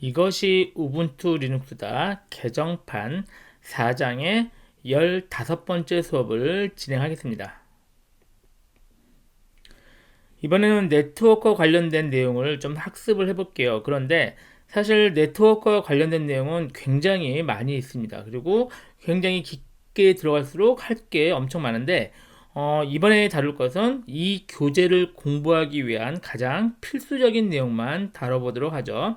이것이 우분투 리눅스다. 개정판 4장의 15번째 수업을 진행하겠습니다. 이번에는 네트워크와 관련된 내용을 좀 학습을 해볼게요. 그런데 사실 네트워크와 관련된 내용은 굉장히 많이 있습니다. 그리고 굉장히 깊게 들어갈수록 할 게 엄청 많은데 이번에 다룰 것은 이 교재를 공부하기 위한 가장 필수적인 내용만 다뤄보도록 하죠.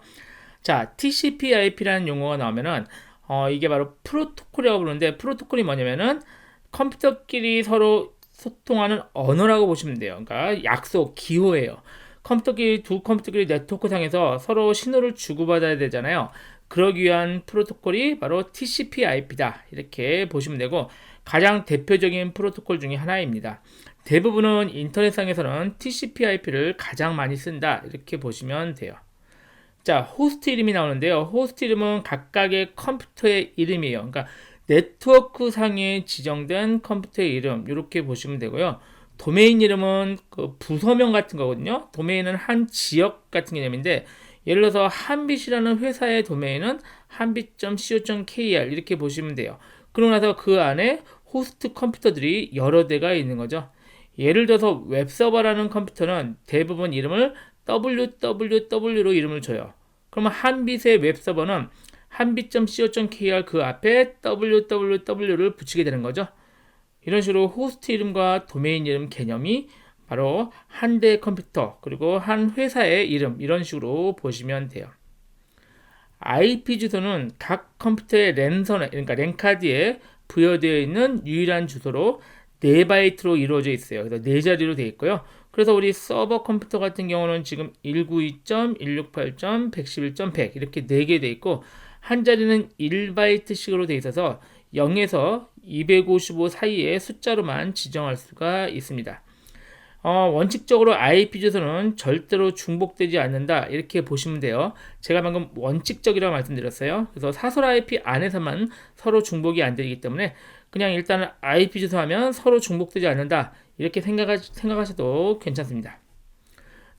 자, TCP/IP라는 용어가 나오면은 이게 바로 프로토콜이라고 부르는데, 프로토콜이 뭐냐면은 컴퓨터끼리 서로 소통하는 언어라고 보시면 돼요. 그러니까 약속, 기호예요. 두 컴퓨터끼리 네트워크 상에서 서로 신호를 주고받아야 되잖아요. 그러기 위한 프로토콜이 바로 TCP/IP다. 이렇게 보시면 되고, 가장 대표적인 프로토콜 중에 하나입니다. 대부분은 인터넷상에서는 TCP/IP를 가장 많이 쓴다. 이렇게 보시면 돼요. 자, 호스트 이름이 나오는데요. 호스트 이름은 각각의 컴퓨터의 이름이에요. 그러니까 네트워크 상에 지정된 컴퓨터의 이름, 이렇게 보시면 되고요. 도메인 이름은 그 부서명 같은 거거든요. 도메인은 한 지역 같은 개념인데, 예를 들어서 한빛이라는 회사의 도메인은 한빛.co.kr 이렇게 보시면 돼요. 그러고 나서 그 안에 호스트 컴퓨터들이 여러 대가 있는 거죠. 예를 들어서 웹서버라는 컴퓨터는 대부분 이름을 www로 이름을 줘요. 그러면 한빛의 웹서버는 한빛.co.kr 그 앞에 www를 붙이게 되는 거죠. 이런 식으로 호스트 이름과 도메인 이름 개념이 바로 한 대의 컴퓨터 그리고 한 회사의 이름, 이런 식으로 보시면 돼요. IP 주소는 각 컴퓨터의 랜선에, 그러니까 랜카드에 부여되어 있는 유일한 주소로 4바이트로 이루어져 있어요. 그래서 4자리로 되어 있고요. 그래서 우리 서버 컴퓨터 같은 경우는 지금 192.168.111.100 이렇게 4개 되어 있고, 한 자리는 1바이트식으로 되어 있어서 0에서 255 사이의 숫자로만 지정할 수가 있습니다. 원칙적으로 IP 주소는 절대로 중복되지 않는다, 이렇게 보시면 돼요. 제가 방금 원칙적이라고 말씀드렸어요. 그래서 사설 IP 안에서만 서로 중복이 안 되기 때문에 그냥 일단은 IP 주소 하면 서로 중복되지 않는다, 이렇게 생각하셔도 괜찮습니다.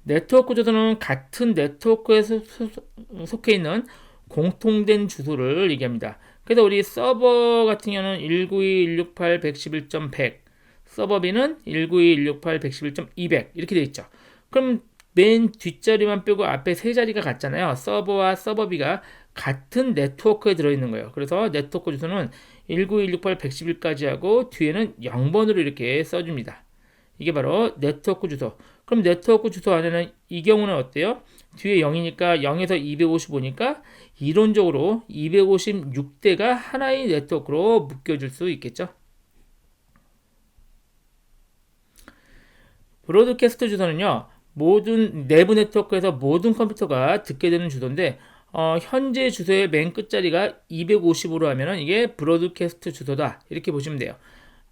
네트워크 주소는 같은 네트워크에 속해 있는 공통된 주소를 얘기합니다. 그래서 우리 서버 같은 경우는 192.168.111.100, 서버 B는 192.168.111.200 이렇게 되어 있죠. 그럼 맨 뒷자리만 빼고 앞에 세 자리가 같잖아요. 서버와 서버 B가 같은 네트워크에 들어있는 거예요. 그래서 네트워크 주소는 192.168.111까지 하고 뒤에는 0번으로 이렇게 써줍니다. 이게 바로 네트워크 주소. 그럼 네트워크 주소 안에는 이 경우는 어때요? 뒤에 0이니까 0에서 255니까 이론적으로 256대가 하나의 네트워크로 묶여질 수 있겠죠. 브로드캐스트 주소는요, 모든 내부 네트워크에서 모든 컴퓨터가 듣게 되는 주소인데, 현재 주소의 맨 끝자리가 255로 하면은 이게 브로드캐스트 주소다, 이렇게 보시면 돼요.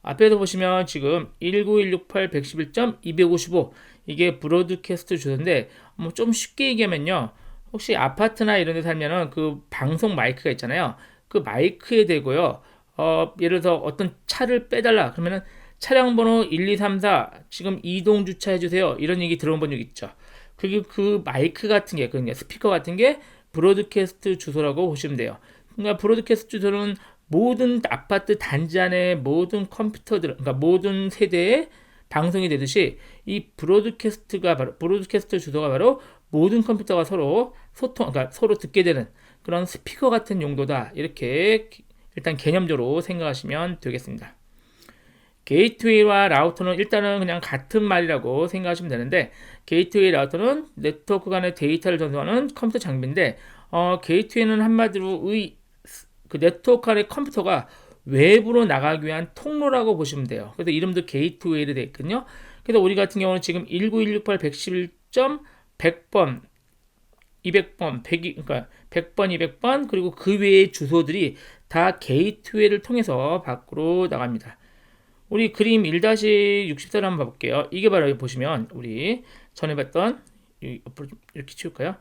앞에서 보시면 지금 192.168.111.255 이게 브로드캐스트 주소인데, 뭐 좀 쉽게 얘기하면요, 혹시 아파트나 이런 데 살면은 그 방송 마이크가 있잖아요. 그 마이크에 대고요, 예를 들어서 어떤 차를 빼달라 그러면은 차량 번호 1, 2, 3, 4 지금 이동 주차해 주세요, 이런 얘기 들어본 적 있죠. 그게 그 마이크 같은 게, 그러니까 스피커 같은 게 브로드캐스트 주소라고 보시면 돼요. 그러니까 브로드캐스트 주소는 모든 아파트 단지 안에 모든 컴퓨터들, 그러니까 모든 세대에 방송이 되듯이 이 브로드캐스트 주소가 바로 모든 컴퓨터가 서로 그러니까 서로 듣게 되는 그런 스피커 같은 용도다, 이렇게 일단 개념적으로 생각하시면 되겠습니다. 게이트웨이와 라우터는 일단은 그냥 같은 말이라고 생각하시면 되는데, 게이트웨이 라우터는 네트워크 간의 데이터를 전송하는 컴퓨터 장비인데, 게이트웨이는 한마디로 그 네트워크 안의 컴퓨터가 외부로 나가기 위한 통로라고 보시면 돼요. 그래서 이름도 게이트웨이로 되어 있거든요. 그래서 우리 같은 경우는 지금 192.168.111.100번 200번, 100, 그러니까 100번, 200번, 그리고 그 외의 주소들이 다 게이트웨이를 통해서 밖으로 나갑니다. 우리 그림 1-64를 한번 봐볼게요. 이게 바로 여기 보시면 우리 전에 봤던, 옆으로 이렇게 치울까요?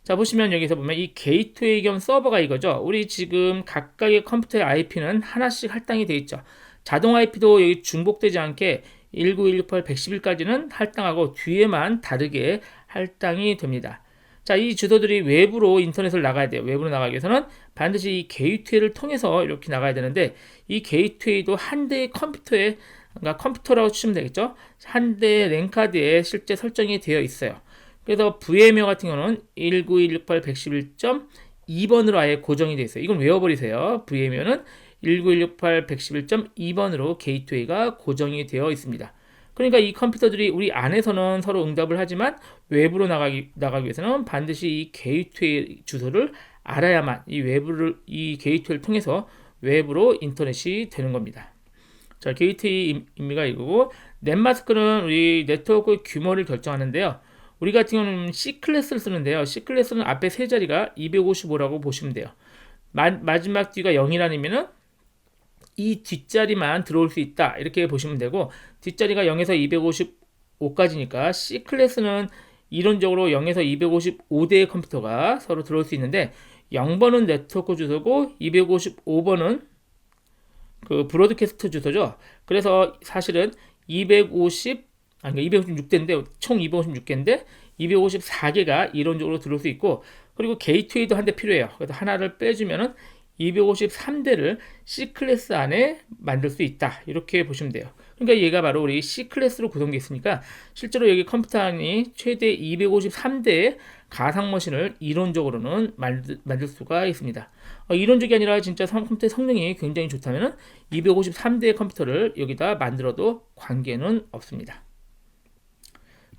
자, 보시면 여기서 보면 이 게이트웨이 겸 서버가 이거죠. 우리 지금 각각의 컴퓨터의 IP는 하나씩 할당이 되어 있죠. 자동 IP도 여기 중복되지 않게 192.168.111까지는 할당하고 뒤에만 다르게 할당이 됩니다. 자, 이 주소들이 외부로 인터넷을 나가야 돼요. 외부로 나가기 위해서는 반드시 이 게이트웨이를 통해서 이렇게 나가야 되는데, 이 게이트웨이도 한 대의 컴퓨터에, 그러니까 컴퓨터라고 치시면 되겠죠. 한 대의 랜카드에 실제 설정이 되어 있어요. 그래서 VMware 같은 경우는 192.168.111.2번으로 아예 고정이 되어 있어요. 이건 외워버리세요. VMware는 192.168.111.2번으로 게이트웨이가 고정이 되어 있습니다. 그러니까 이 컴퓨터들이 우리 안에서는 서로 응답을 하지만 외부로 나가기 위해서는 반드시 이 게이트웨이 주소를 알아야만 이 게이트웨이를 통해서 외부로 인터넷이 되는 겁니다. 자, 게이트웨이 의미가 이거고, 넷마스크는 우리 네트워크 규모를 결정하는데요. 우리 같은 경우는 C 클래스를 쓰는데요. C 클래스는 앞에 세 자리가 255라고 보시면 돼요. 마지막 뒤가 0이라는 의미는 이 뒷자리만 들어올 수 있다, 이렇게 보시면 되고, 뒷자리가 0에서 255까지니까 C 클래스는 이론적으로 0에서 255대의 컴퓨터가 서로 들어올 수 있는데, 0번은 네트워크 주소고 255번은 그 브로드캐스트 주소죠. 그래서 사실은 256대인데 총 256개인데 254개가 이론적으로 들어올 수 있고, 그리고 게이트웨이도 한 대 필요해요. 그래서 하나를 빼주면은 253대를 C 클래스 안에 만들 수 있다, 이렇게 보시면 돼요. 그러니까 얘가 바로 우리 C 클래스로 구성되어 있으니까 실제로 여기 컴퓨터 안이 최대 253대의 가상 머신을 이론적으로는 만들 수가 있습니다. 이론적이 아니라 진짜 컴퓨터 성능이 굉장히 좋다면 253대의 컴퓨터를 여기다 만들어도 관계는 없습니다.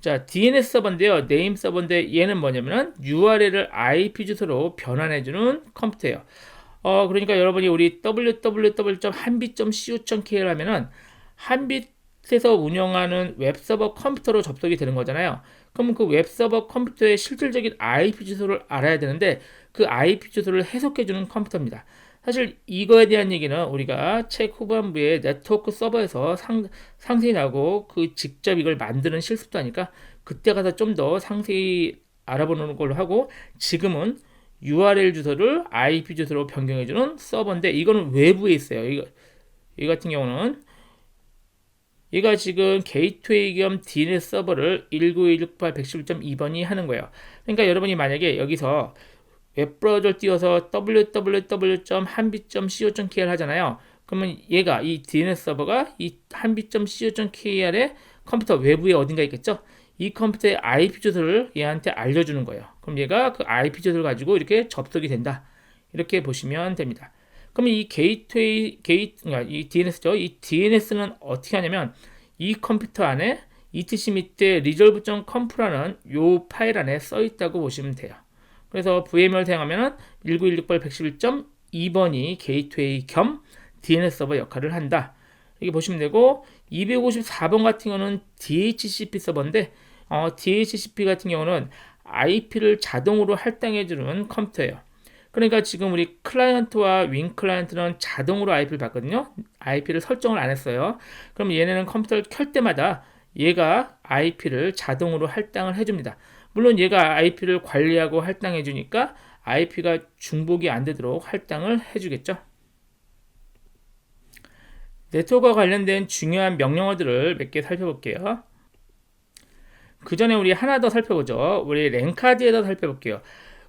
자, DNS 서버인데요. 네임 서버인데 얘는 뭐냐면은 URL을 IP 주소로 변환해주는 컴퓨터예요. 그러니까 여러분이 우리 www.한빛.co.kr 하면은 한빛에서 운영하는 웹서버 컴퓨터로 접속이 되는 거잖아요. 그러면 그 웹서버 컴퓨터의 실질적인 IP 주소를 알아야 되는데, 그 IP 주소를 해석해주는 컴퓨터입니다. 사실 이거에 대한 얘기는 우리가 책 후반부에 네트워크 서버에서 상세히 나오고, 그 직접 이걸 만드는 실습도 하니까 그때 가서 좀 더 상세히 알아보는 걸로 하고, 지금은 URL 주소를 IP 주소로 변경해주는 서버인데, 이거는 외부에 있어요. 이 같은 경우는 얘가 지금 게이트웨이 겸 DNS 서버를 192.168.111.2번이 하는 거예요. 그러니까 여러분이 만약에 여기서 웹브라우저를 띄워서 www.한빛.co.kr 하잖아요. 그러면 얘가 이 DNS 서버가 이 한빛.co.kr의 컴퓨터 외부에 어딘가 있겠죠? 이 컴퓨터의 IP 주소를 얘한테 알려주는 거예요. 그럼 얘가 그 IP 주소를 가지고 이렇게 접속이 된다, 이렇게 보시면 됩니다. 그럼 이 그러니까 이 DNS죠. 이 DNS는 어떻게 하냐면 이 컴퓨터 안에 etc 밑에 resolve.conf라는 요 파일 안에 써 있다고 보시면 돼요. 그래서 VMware를 사용하면은 192.168.111.2번이 게이트웨이 겸 DNS 서버 역할을 한다, 이렇게 보시면 되고, 254번 같은 경우는 DHCP 서버인데, DHCP 같은 경우는 IP를 자동으로 할당해주는 컴퓨터예요. 그러니까 지금 우리 클라이언트와 윈 클라이언트는 자동으로 IP를 받거든요. IP를 설정을 안 했어요. 그럼 얘네는 컴퓨터를 켤 때마다 얘가 IP를 자동으로 할당을 해줍니다. 물론 얘가 IP를 관리하고 할당해 주니까 IP가 중복이 안 되도록 할당을 해주겠죠. 네트워크와 관련된 중요한 명령어들을 몇 개 살펴볼게요. 그 전에 우리 하나 더 살펴보죠. 우리 랜카드에서 살펴볼게요.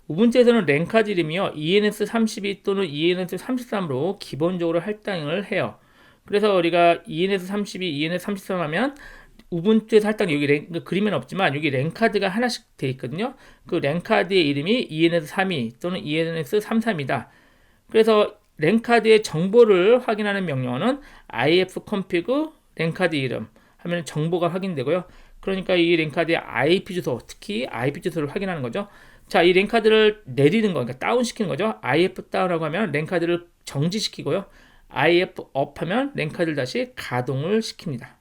우분투에서는 랜카드 이름이요, ENS32 또는 ENS33으로 기본적으로 할당을 해요. 그래서 우리가 ENS32, ENS33 하면 우분투에서 할당, 여기 그림은 없지만 여기 랜카드가 하나씩 되어 있거든요. 그 랜카드의 이름이 ENS32 또는 ENS33이다. 그래서 랜카드의 정보를 확인하는 명령어는 ifconfig 랜카드 이름 하면 정보가 확인되고요. 그러니까 이 랜카드의 IP 주소, 특히 IP 주소를 확인하는 거죠. 자, 이 랜카드를 내리는 거, 그러니까 다운시키는 거죠. if 다운이라고 하면 랜카드를 정지시키고요. if up 하면 랜카드를 다시 가동을 시킵니다.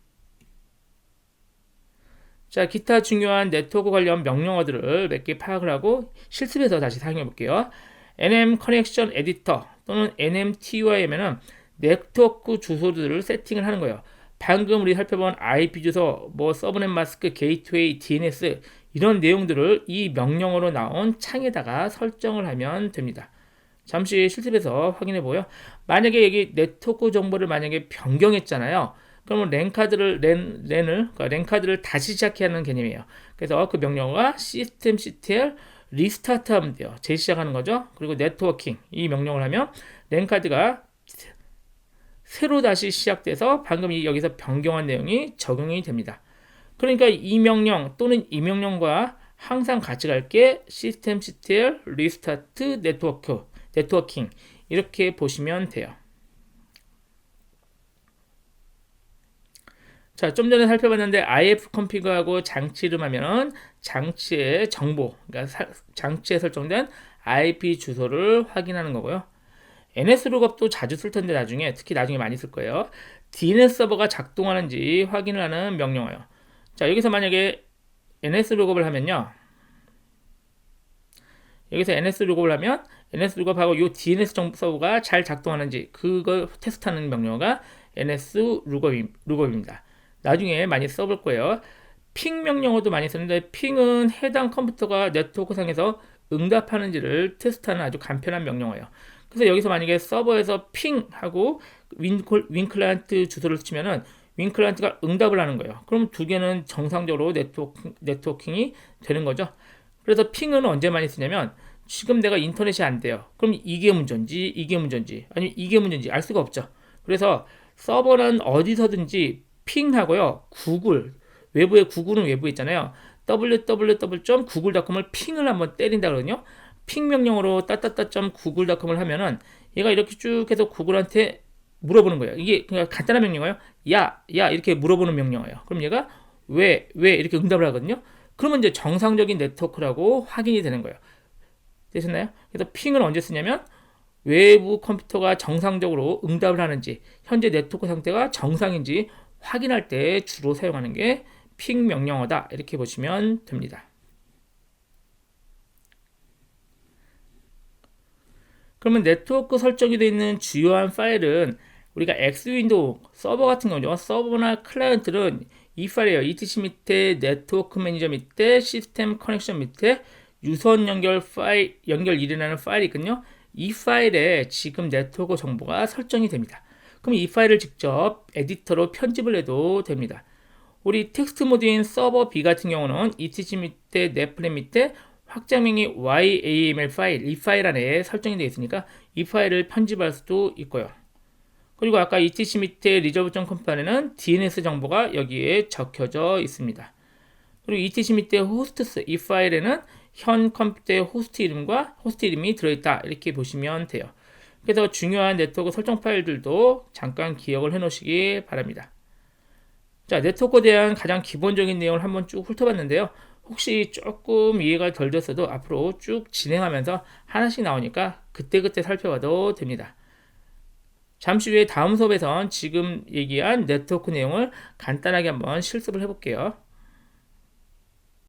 자, 기타 중요한 네트워크 관련 명령어들을 몇 개 파악을 하고 실습에서 다시 사용해 볼게요. nm 커넥션 에디터 또는 nmTUI면은 네트워크 주소들을 세팅을 하는 거예요. 방금 우리 살펴본 IP 주소, 서브넷 마스크, 게이트웨이, DNS 이런 내용들을 이 명령어로 나온 창에다가 설정을 하면 됩니다. 잠시 실습에서 확인해 보고요. 만약에 여기 네트워크 정보를 만약에 변경했잖아요. 그러면 랜카드를 다시 시작해야 하는 개념이에요. 그래서 그 명령어가 systemctl 리스타트 하면 돼요. 재시작하는 거죠. 그리고 네트워킹 이 명령을 하면 랜카드가 새로 다시 시작돼서 방금 여기서 변경한 내용이 적용이 됩니다. 그러니까 이 명령 또는 이 명령과 항상 같이 갈 게 systemctl restart 네트워킹 이렇게 보시면 돼요. 자, 좀 전에 살펴봤는데 ifconfig하고 장치 이름 하면은 장치의 정보, 그러니까 장치에 설정된 IP 주소를 확인하는 거고요. NSLOOKUP도 자주 쓸 텐데 특히 나중에 많이 쓸 거예요. DNS 서버가 작동하는지 확인을 하는 명령어예요. 자, 여기서 만약에 NSLOOKUP을 하면요. 여기서 NSLOOKUP을 하면 NSLOOKUP하고 이 DNS 서버가 잘 작동하는지 그거 테스트하는 명령어가 NSLOOKUP입니다. 나중에 많이 써볼 거예요. 핑 명령어도 많이 쓰는데 핑은 해당 컴퓨터가 네트워크상에서 응답하는지를 테스트하는 아주 간편한 명령어예요. 그래서 여기서 만약에 서버에서 핑하고 윈클라이언트 주소를 치면은 윈클라이언트가 응답을 하는 거예요. 그럼 두 개는 정상적으로 네트워킹이 되는 거죠. 그래서 핑은 언제 많이 쓰냐면 지금 내가 인터넷이 안 돼요. 그럼 이게 문제인지 아니면 이게 문제인지 알 수가 없죠. 그래서 서버는 어디서든지 핑하고요. 구글은 외부에 있잖아요. www.google.com을 핑을 한번 때린다 그러거든요. 핑 명령으로 google.com을 하면은 얘가 이렇게 쭉 해서 구글한테 물어보는 거예요. 이게 그냥 간단한 명령어예요. 야 이렇게 물어보는 명령어예요. 그럼 얘가 왜 이렇게 응답을 하거든요. 그러면 이제 정상적인 네트워크라고 확인이 되는 거예요. 되셨나요? 그래서 핑을 언제 쓰냐면 외부 컴퓨터가 정상적으로 응답을 하는지 현재 네트워크 상태가 정상인지 확인할 때 주로 사용하는 게 핑 명령어다 이렇게 보시면 됩니다. 그러면 네트워크 설정이 되어 있는 주요한 파일은 우리가 X윈도우 서버 같은 경우죠. 서버나 클라이언트는 이 파일이에요. etc 밑에 네트워크 매니저 밑에 시스템 커넥션 밑에 유선 연결 1이라는 파일이 있거든요. 이 파일에 지금 네트워크 정보가 설정이 됩니다. 그럼 이 파일을 직접 에디터로 편집을 해도 됩니다. 우리 텍스트 모드인 서버 B 같은 경우는 etc 밑에 넷플랜 밑에 확장명이 YAML 파일, 이 파일 안에 설정이 되어 있으니까 이 파일을 편집할 수도 있고요. 그리고 아까 etc 밑에 resolve.conf 안에는 DNS 정보가 여기에 적혀져 있습니다. 그리고 etc 밑에 hosts, 이 파일에는 현 컴퓨터의 호스트 이름과 호스트 이름이 들어있다 이렇게 보시면 돼요. 그래서 중요한 네트워크 설정 파일들도 잠깐 기억을 해 놓으시기 바랍니다. 자, 네트워크에 대한 가장 기본적인 내용을 한번 쭉 훑어봤는데요. 혹시 조금 이해가 덜 됐어도 앞으로 쭉 진행하면서 하나씩 나오니까 그때그때 살펴봐도 됩니다. 잠시 후에 다음 수업에선 지금 얘기한 네트워크 내용을 간단하게 한번 실습을 해볼게요.